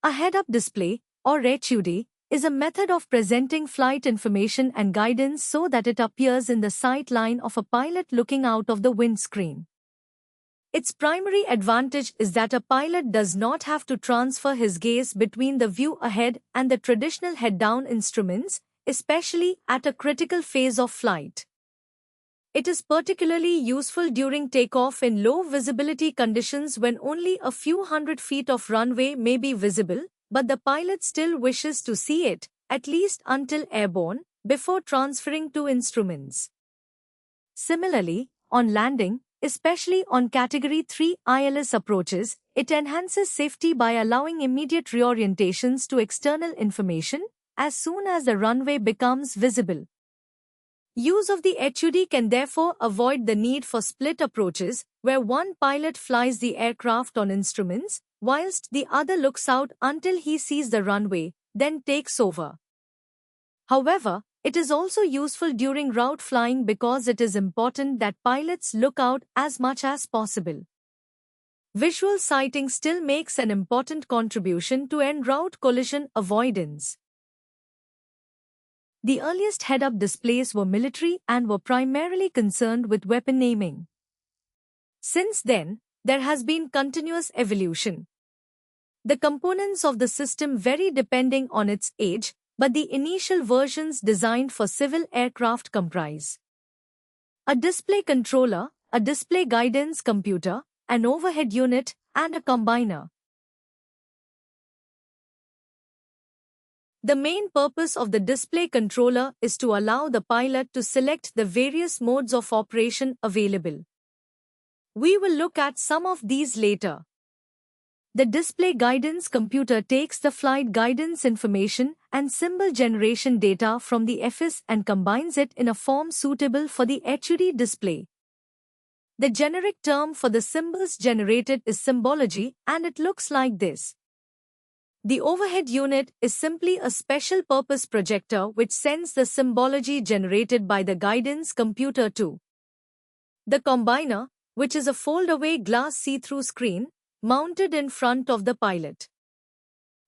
A head-up display, or HUD, is a method of presenting flight information and guidance so that it appears in the sight line of a pilot looking out of the windscreen. Its primary advantage is that a pilot does not have to transfer his gaze between the view ahead and the traditional head-down instruments, especially at a critical phase of flight. It is particularly useful during takeoff in low-visibility conditions when only a few hundred feet of runway may be visible, but the pilot still wishes to see it, at least until airborne, before transferring to instruments. Similarly, on landing, especially on Category 3 ILS approaches, it enhances safety by allowing immediate reorientations to external information as soon as the runway becomes visible. Use of the HUD can therefore avoid the need for split approaches, where one pilot flies the aircraft on instruments, whilst the other looks out until he sees the runway, then takes over. However, it is also useful during route flying because it is important that pilots look out as much as possible. Visual sighting still makes an important contribution to en route collision avoidance. The earliest head-up displays were military and were primarily concerned with weapon aiming. Since then, there has been continuous evolution. The components of the system vary depending on its age, but the initial versions designed for civil aircraft comprise a display controller, a display guidance computer, an overhead unit, and a combiner. The main purpose of the display controller is to allow the pilot to select the various modes of operation available. We will look at some of these later. The display guidance computer takes the flight guidance information and symbol generation data from the FS and combines it in a form suitable for the HUD display. The generic term for the symbols generated is symbology, and it looks like this. The overhead unit is simply a special-purpose projector which sends the symbology generated by the guidance computer to the combiner, which is a fold-away glass see-through screen, mounted in front of the pilot.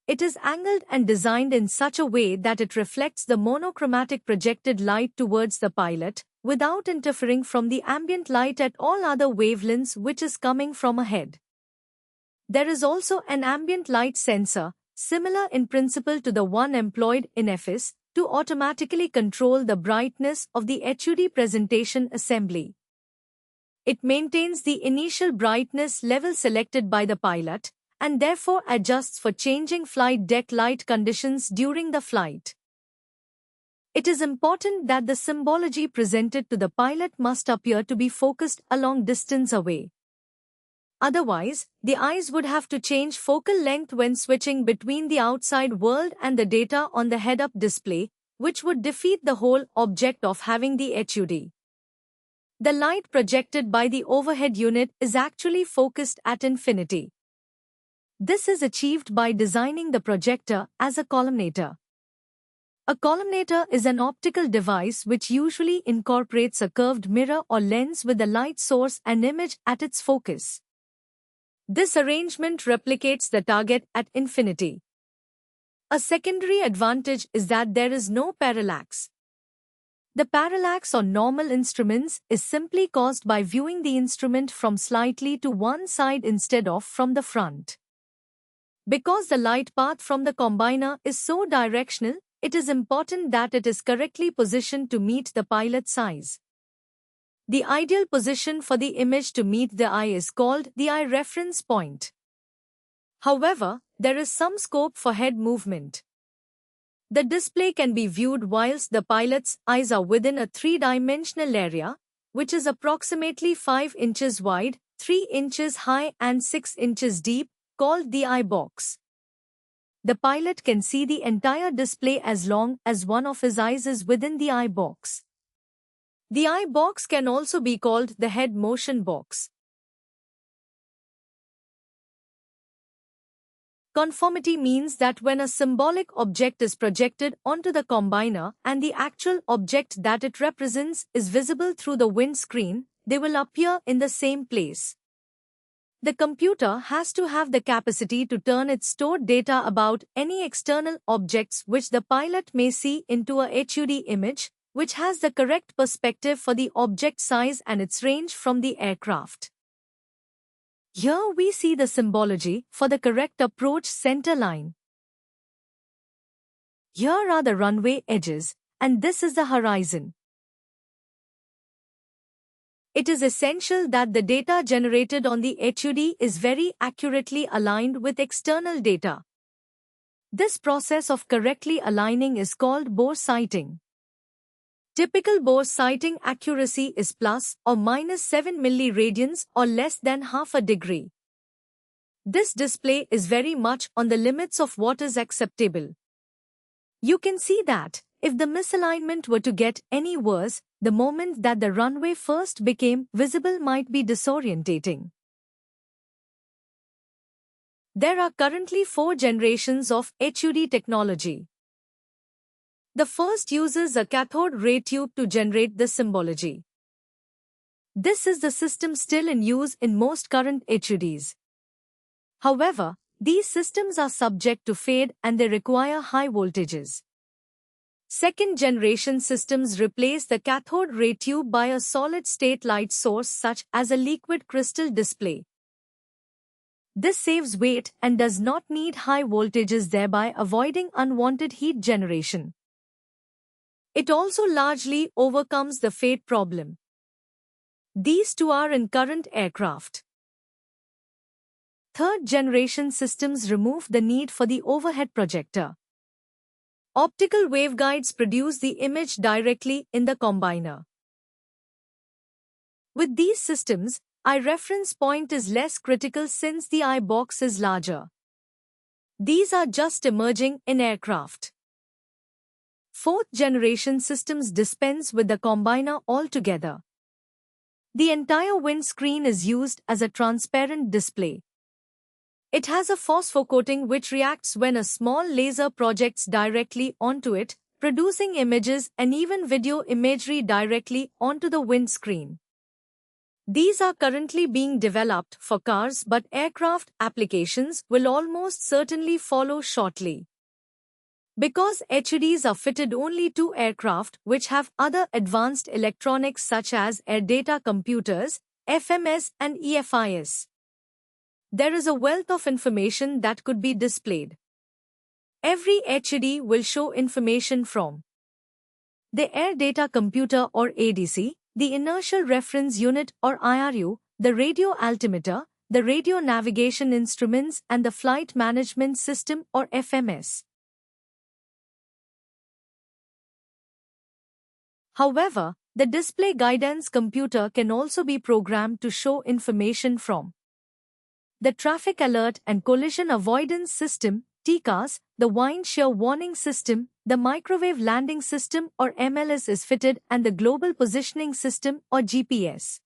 It is angled and designed in such a way that it reflects the monochromatic projected light towards the pilot, without interfering from the ambient light at all other wavelengths which is coming from ahead. There is also an ambient light sensor, similar in principle to the one employed in FS, to automatically control the brightness of the HUD presentation assembly. It maintains the initial brightness level selected by the pilot, and therefore adjusts for changing flight deck light conditions during the flight. It is important that the symbology presented to the pilot must appear to be focused a long distance away. Otherwise, the eyes would have to change focal length when switching between the outside world and the data on the head-up display, which would defeat the whole object of having the HUD. The light projected by the overhead unit is actually focused at infinity. This is achieved by designing the projector as a columnator. A columnator is an optical device which usually incorporates a curved mirror or lens with the light source and image at its focus. This arrangement replicates the target at infinity. A secondary advantage is that there is no parallax. The parallax on normal instruments is simply caused by viewing the instrument from slightly to one side instead of from the front. Because the light path from the combiner is so directional, it is important that it is correctly positioned to meet the pilot's eyes. The ideal position for the image to meet the eye is called the eye reference point. However, there is some scope for head movement. The display can be viewed whilst the pilot's eyes are within a three-dimensional area, which is approximately 5 inches wide, 3 inches high and 6 inches deep, called the eye box. The pilot can see the entire display as long as one of his eyes is within the eye box. The eye box can also be called the head motion box. Conformity means that when a symbolic object is projected onto the combiner and the actual object that it represents is visible through the windscreen, they will appear in the same place. The computer has to have the capacity to turn its stored data about any external objects which the pilot may see into a HUD image, which has the correct perspective for the object size and its range from the aircraft. Here we see the symbology for the correct approach center line. Here are the runway edges, and this is the horizon. It is essential that the data generated on the HUD is very accurately aligned with external data. This process of correctly aligning is called bore sighting. Typical bore sighting accuracy is plus or minus 7 milliradians or less than half a degree. This display is very much on the limits of what is acceptable. You can see that, if the misalignment were to get any worse, the moment that the runway first became visible might be disorientating. There are currently 4 generations of HUD technology. The first uses a cathode ray tube to generate the symbology. This is the system still in use in most current HUDs. However, these systems are subject to fade and they require high voltages. Second-generation systems replace the cathode ray tube by a solid-state light source such as a liquid crystal display. This saves weight and does not need high voltages, thereby avoiding unwanted heat generation. It also largely overcomes the fade problem. These two are in current aircraft. Third-generation systems remove the need for the overhead projector. Optical waveguides produce the image directly in the combiner. With these systems, eye reference point is less critical since the eye box is larger. These are just emerging in aircraft. Fourth-generation systems dispense with the combiner altogether. The entire windscreen is used as a transparent display. It has a phosphocoating which reacts when a small laser projects directly onto it, producing images and even video imagery directly onto the windscreen. These are currently being developed for cars, but aircraft applications will almost certainly follow shortly. Because HUDs are fitted only to aircraft which have other advanced electronics such as air data computers, FMS and EFIS. There is a wealth of information that could be displayed. Every HUD will show information from the Air Data Computer or ADC, the Inertial Reference Unit or IRU, the radio altimeter, the radio navigation instruments and the Flight Management System or FMS. However, the Display Guidance Computer can also be programmed to show information from the Traffic Alert and Collision Avoidance System, TCAS, the Wind Shear Warning System, the Microwave Landing System or MLS is fitted, and the Global Positioning System or GPS.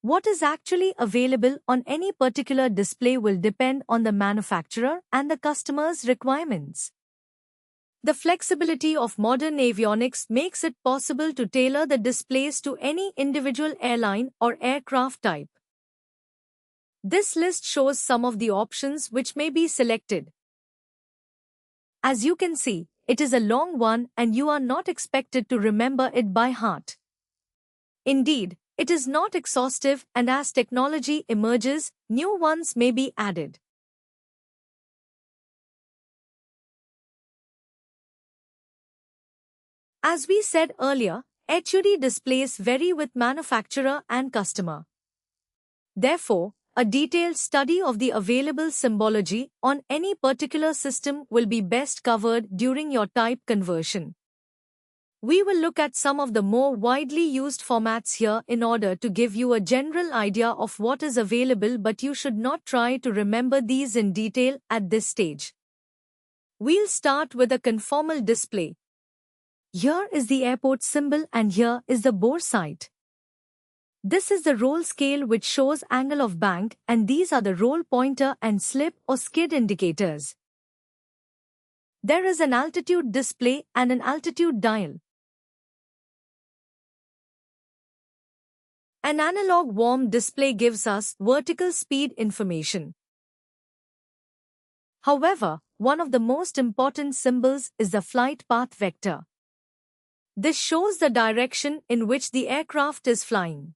What is actually available on any particular display will depend on the manufacturer and the customer's requirements. The flexibility of modern avionics makes it possible to tailor the displays to any individual airline or aircraft type. This list shows some of the options which may be selected. As you can see, it is a long one and you are not expected to remember it by heart. Indeed, it is not exhaustive, and as technology emerges, new ones may be added. As we said earlier, HUD displays vary with manufacturer and customer. Therefore, a detailed study of the available symbology on any particular system will be best covered during your type conversion. We will look at some of the more widely used formats here in order to give you a general idea of what is available, but you should not try to remember these in detail at this stage. We'll start with a conformal display. Here is the airport symbol and here is the bore sight. This is the roll scale which shows angle of bank, and these are the roll pointer and slip or skid indicators. There is an altitude display and an altitude dial. An analog worm display gives us vertical speed information. However, one of the most important symbols is the flight path vector. This shows the direction in which the aircraft is flying.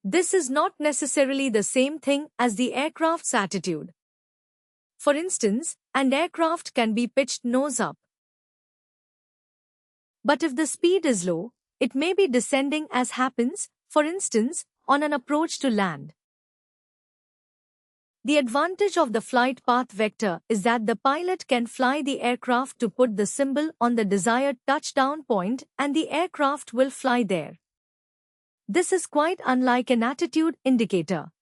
This is not necessarily the same thing as the aircraft's attitude. For instance, an aircraft can be pitched nose up. But if the speed is low, it may be descending as happens, for instance, on an approach to land. The advantage of the flight path vector is that the pilot can fly the aircraft to put the symbol on the desired touchdown point and the aircraft will fly there. This is quite unlike an attitude indicator.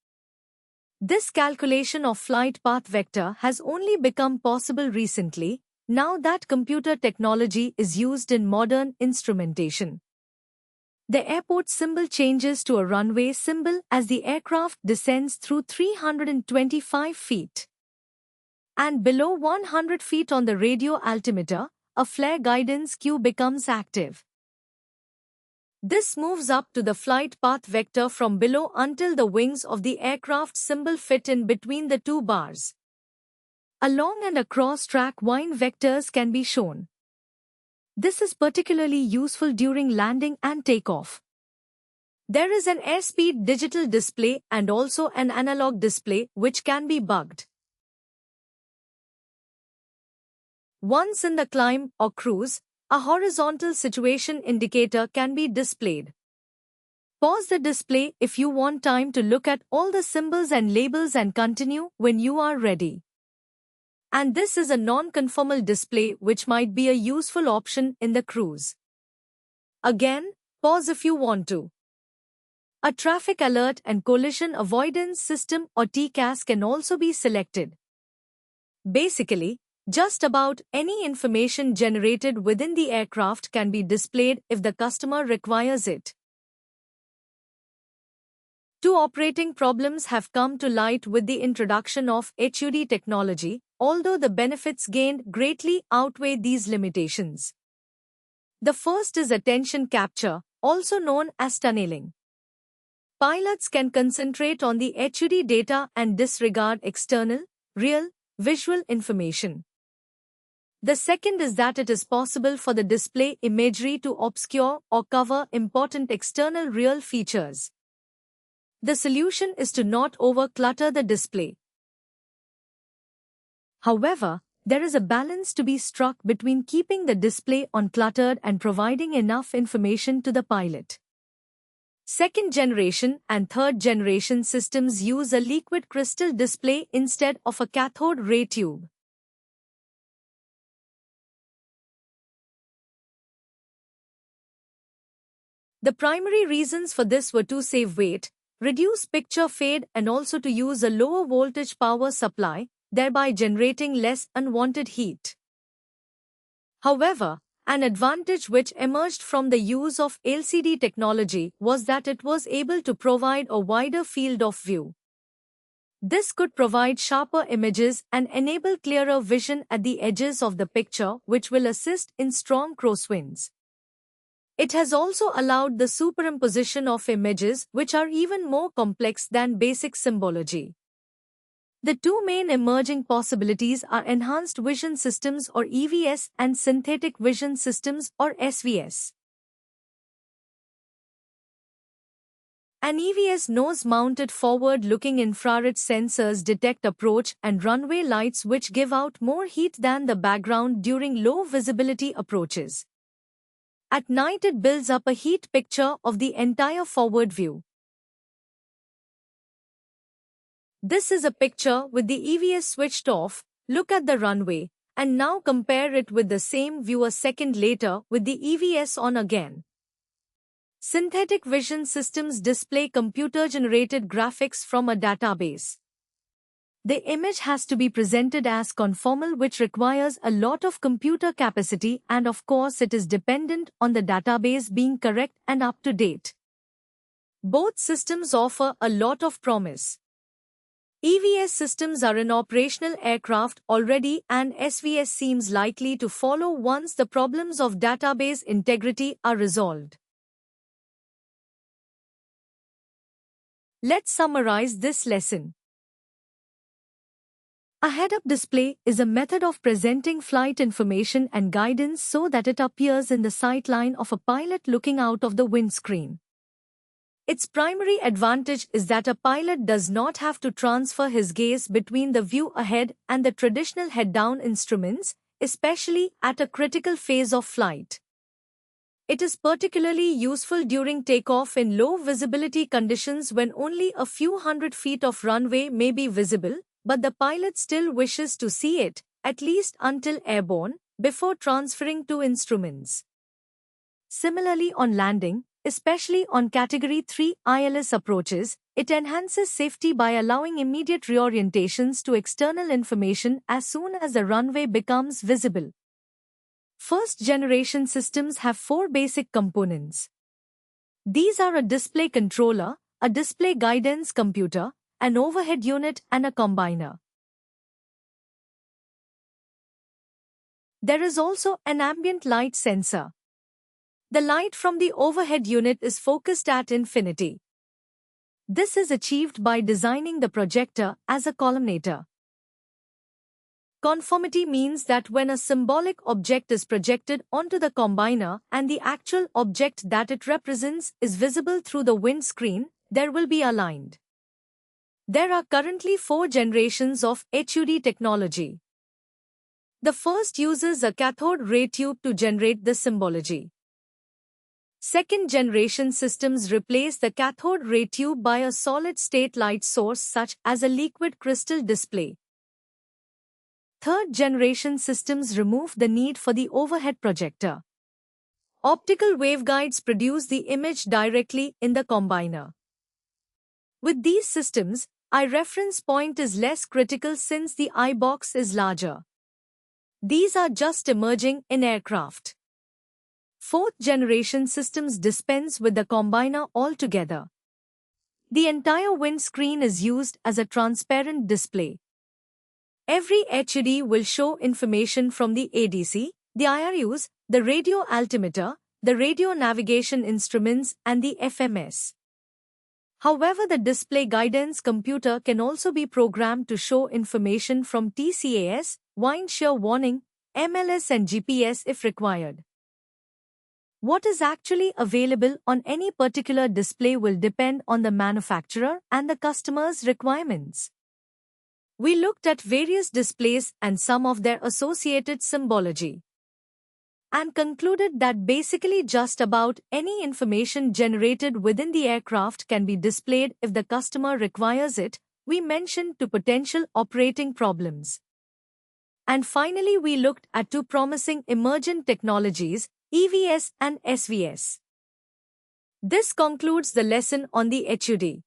This calculation of flight path vector has only become possible recently, now that computer technology is used in modern instrumentation. The airport symbol changes to a runway symbol as the aircraft descends through 325 feet. And below 100 feet on the radio altimeter, a flare guidance cue becomes active. This moves up to the flight path vector from below until the wings of the aircraft symbol fit in between the two bars. Along and across track wind vectors can be shown. This is particularly useful during landing and takeoff. There is an airspeed digital display and also an analog display which can be bugged. Once in the climb or cruise, a horizontal situation indicator can be displayed. Pause the display if you want time to look at all the symbols and labels and continue when you are ready. And this is a non-conformal display which might be a useful option in the cruise. Again, pause if you want to. A traffic alert and collision avoidance system or TCAS can also be selected. Basically, just about any information generated within the aircraft can be displayed if the customer requires it. Two operating problems have come to light with the introduction of HUD technology, although the benefits gained greatly outweigh these limitations. The first is attention capture, also known as tunneling. Pilots can concentrate on the HUD data and disregard external, real, visual information. The second is that it is possible for the display imagery to obscure or cover important external real features. The solution is to not over-clutter the display. However, there is a balance to be struck between keeping the display uncluttered and providing enough information to the pilot. Second generation and third generation systems use a liquid crystal display instead of a cathode ray tube. The primary reasons for this were to save weight, reduce picture fade and also to use a lower voltage power supply, thereby generating less unwanted heat. However, an advantage which emerged from the use of LCD technology was that it was able to provide a wider field of view. This could provide sharper images and enable clearer vision at the edges of the picture, which will assist in strong crosswinds. It has also allowed the superimposition of images which are even more complex than basic symbology. The two main emerging possibilities are enhanced vision systems or EVS and synthetic vision systems or SVS. An EVS nose-mounted forward-looking infrared sensors detect approach and runway lights which give out more heat than the background during low-visibility approaches. At night it builds up a heat picture of the entire forward view. This is a picture with the EVS switched off. Look at the runway, and now compare it with the same view a second later with the EVS on again. Synthetic vision systems display computer-generated graphics from a database. The image has to be presented as conformal, which requires a lot of computer capacity, and of course it is dependent on the database being correct and up to date. Both systems offer a lot of promise. EVS systems are in operational aircraft already, and SVS seems likely to follow once the problems of database integrity are resolved. Let's summarize this lesson. A head-up display is a method of presenting flight information and guidance so that it appears in the sightline of a pilot looking out of the windscreen. Its primary advantage is that a pilot does not have to transfer his gaze between the view ahead and the traditional head-down instruments, especially at a critical phase of flight. It is particularly useful during takeoff in low visibility conditions when only a few hundred feet of runway may be visible, but the pilot still wishes to see it, at least until airborne, before transferring to instruments. Similarly, on landing, especially on Category 3 ILS approaches, it enhances safety by allowing immediate reorientations to external information as soon as the runway becomes visible. First-generation systems have four basic components. These are a display controller, a display guidance computer, an overhead unit, and a combiner. There is also an ambient light sensor. The light from the overhead unit is focused at infinity. This is achieved by designing the projector as a columnator. Conformity means that when a symbolic object is projected onto the combiner and the actual object that it represents is visible through the windscreen, they will be aligned. There are currently 4 generations of HUD technology. The first uses a cathode ray tube to generate the symbology. Second-generation systems replace the cathode ray tube by a solid-state light source such as a liquid crystal display. Third-generation systems remove the need for the overhead projector. Optical waveguides produce the image directly in the combiner. With these systems, eye reference point is less critical since the eye box is larger. These are just emerging in aircraft. Fourth-generation systems dispense with the combiner altogether. The entire windscreen is used as a transparent display. Every HUD will show information from the ADC, the IRUs, the radio altimeter, the radio navigation instruments, and the FMS. However, the display guidance computer can also be programmed to show information from TCAS, wind shear warning, MLS, and GPS if required. What is actually available on any particular display will depend on the manufacturer and the customer's requirements. We looked at various displays and some of their associated symbology, and concluded that basically just about any information generated within the aircraft can be displayed if the customer requires it. We mentioned 2 potential operating problems. And finally, we looked at 2 promising emergent technologies, EVS and SVS. This concludes the lesson on the HUD.